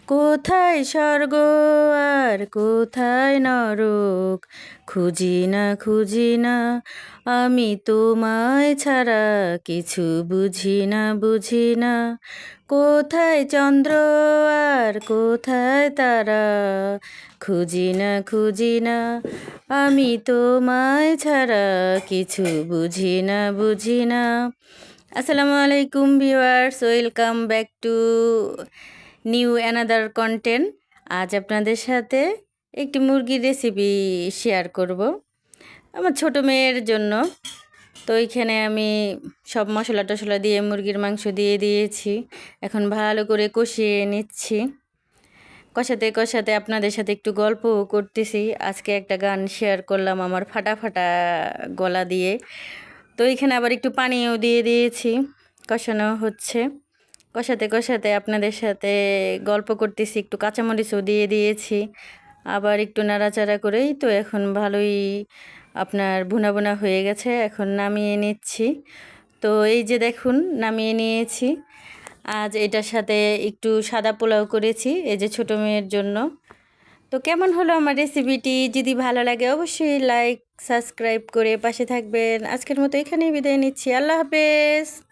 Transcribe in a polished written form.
কোথায় স্বর্গ আর কোথায় নরক, খুঁজি না খুঁজি না আমি তোমায় ছাড়া, কিছু বুঝি না বুঝি না। কোথায় চন্দ্র আর কোথায় তারা, খুঁজি না খুঁজি না আমি তোমায় ছাড়া, কিছু বুঝি না বুঝি না। আসসালামু আলাইকুম viewers, welcome back to new another content. আজ আপনাদের সাথে একটি মুরগির রেসিপি শেয়ার করব আমার ছোট মেয়ের জন্য। তো এইখানে আমি সব মশলা টশলা দিয়ে মুরগির মাংস দিয়ে দিয়েছি। এখন ভালো করে কষিয়ে নিচ্ছি। কষাতে কষাতে আপনাদের সাথে একটু গল্পও করতেছি। আজকে একটা গান শেয়ার করলাম আমার ফাটা ফাটা গলা দিয়ে। তো এইখানে আবার একটু পানিও দিয়ে দিয়েছি, কষানো হচ্ছে। কষাতে কষাতে আপনাদের সাথে গল্প করতেছি, একটু কাঁচামরিচও দিয়ে দিয়েছি। আবার একটু নাড়াচাড়া করেই তো এখন ভালোই আপনার ভুনা ভুনা হয়ে গেছে। এখন নামিয়ে নিচ্ছি। তো এই যে দেখুন, নামিয়ে নিয়েছি। আজ এটার সাথে একটু সাদা পোলাও করেছি, এই যে ছোটো মেয়ের জন্য। তো কেমন হলো আমার রেসিপিটি? যদি ভালো লাগে অবশ্যই লাইক সাবস্ক্রাইব করে পাশে থাকবেন। আজকের মতো এখানেই বিদায় নিচ্ছি। আল্লাহ হাফেজ।